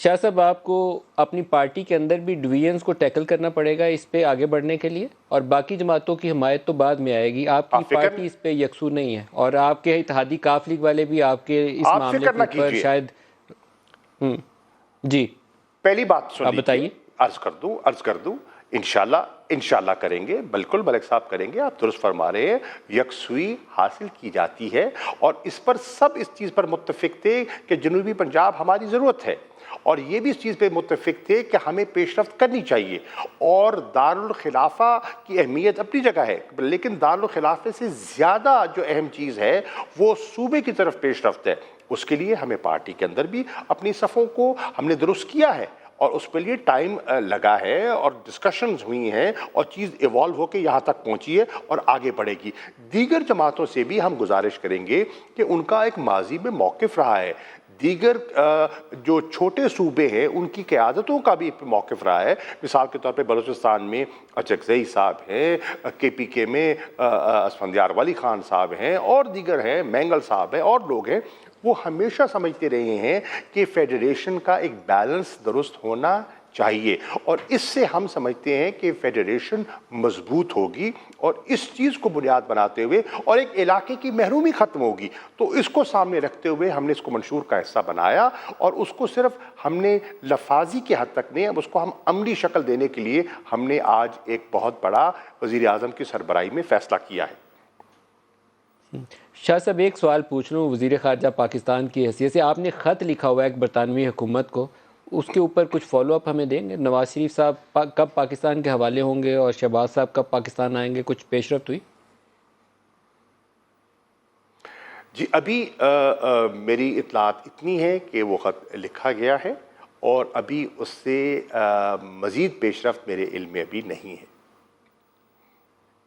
شاہ صاحب، آپ کو اپنی پارٹی کے اندر بھی ڈویژنز کو ٹیکل کرنا پڑے گا اس پہ آگے بڑھنے کے لیے، اور باقی جماعتوں کی حمایت تو بعد میں آئے گی. آپ کی آپ فکر پارٹی اس پہ یکسو نہیں ہے، اور آپ کے اتحادی کاف لیگ والے بھی آپ کے اس آپ معاملے فکر کے نہ اوپر کیجئے. شاید جی پہلی بات سن آپ لیجئے، بتائیے. عرض کر دوں انشاءاللہ کریں گے، بالکل ملک صاحب کریں گے. آپ درست فرما رہے ہیں، یکسوئی حاصل کی جاتی ہے، اور اس پر سب اس چیز پر متفق تھے کہ جنوبی پنجاب ہماری ضرورت ہے، اور یہ بھی اس چیز پہ متفق تھے کہ ہمیں پیش رفت کرنی چاہیے. اور دارالخلافہ کی اہمیت اپنی جگہ ہے، لیکن دارالخلافے سے زیادہ جو اہم چیز ہے وہ صوبے کی طرف پیش رفت ہے. اس کے لیے ہمیں پارٹی کے اندر بھی اپنی صفوں کو ہم نے درست کیا ہے، اور اس کے لیے ٹائم لگا ہے، اور ڈسکشنز ہوئی ہیں، اور چیز ایوالو ہو کے یہاں تک پہنچی ہے اور آگے بڑھے گی. دیگر جماعتوں سے بھی ہم گزارش کریں گے کہ ان کا ایک ماضی میں موقف رہا ہے. دیگر جو چھوٹے صوبے ہیں ان کی قیادتوں کا بھی موقف رہا ہے. مثال کے طور پہ بلوچستان میں اچکزئی صاحب ہیں، کے پی کے میں اسفندیار ولی خان صاحب ہیں، اور دیگر ہیں، مینگل صاحب ہیں، اور لوگ ہیں. وہ ہمیشہ سمجھتے رہے ہیں کہ فیڈریشن کا ایک بیلنس درست ہونا چاہیے، اور اس سے ہم سمجھتے ہیں کہ فیڈریشن مضبوط ہوگی، اور اس چیز کو بنیاد بناتے ہوئے اور ایک علاقے کی محرومی ختم ہوگی. تو اس کو سامنے رکھتے ہوئے ہم نے اس کو منشور کا حصہ بنایا، اور اس کو صرف ہم نے لفاظی کی حد تک نہیں، اب اس کو ہم عملی شکل دینے کے لیے ہم نے آج ایک بہت بڑا وزیر اعظم کی سربراہی میں فیصلہ کیا ہے. شاہ صاحب، ایک سوال پوچھ رہا ہوں وزیر خارجہ پاکستان کی حیثیت سے. آپ نے خط لکھا ہوا ہے ایک برطانوی حکومت کو، اس کے اوپر کچھ فالو اپ ہمیں دیں گے؟ نواز شریف صاحب کب پاکستان کے حوالے ہوں گے، اور شہباز صاحب کب پاکستان آئیں گے؟ کچھ پیش رفت ہوئی؟ جی، ابھی میری اطلاعات اتنی ہے کہ وہ خط لکھا گیا ہے، اور ابھی اس سے مزید پیش رفت میرے علم میں ابھی نہیں ہے.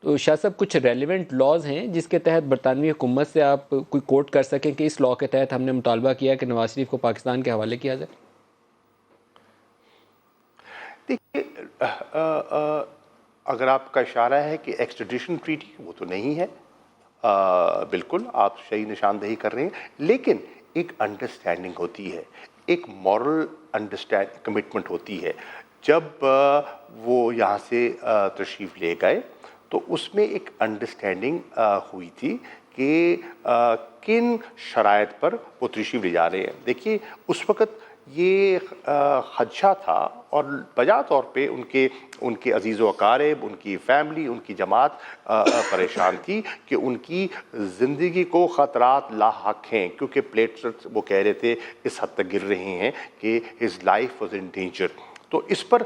تو شاہ صاحب، کچھ ریلیونٹ لاز ہیں جس کے تحت برطانوی حکومت سے آپ کوئی کوٹ کر سکیں کہ اس لا کے تحت ہم نے مطالبہ کیا کہ نواز شریف کو پاکستان کے حوالے کیا جائے؟ دیکھیے، اگر آپ کا اشارہ ہے کہ ایکسٹریڈیشن ٹریٹی، وہ تو نہیں ہے. بالکل آپ صحیح نشاندہی کر رہے ہیں، لیکن ایک انڈرسٹینڈنگ ہوتی ہے، ایک مورل کمٹمنٹ ہوتی ہے. جب وہ یہاں سے تشریف لے گئے تو اس میں ایک انڈرسٹینڈنگ ہوئی تھی کہ کن شرائط پر وہ تشریف لے جا رہے ہیں. دیکھیے، اس وقت یہ خدشہ تھا، اور بجا طور پہ ان کے عزیز و اقارب، ان کی فیملی، ان کی جماعت پریشان تھی کہ ان کی زندگی کو خطرات لاحق ہیں، کیونکہ پلیٹلیٹس وہ کہہ رہے تھے اس حد تک گر رہے ہیں کہ his life was in danger. تو اس پر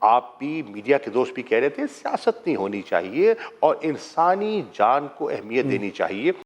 آپ بھی، میڈیا کے دوست بھی کہہ رہے تھے سیاست نہیں ہونی چاہیے، اور انسانی جان کو اہمیت دینی چاہیے.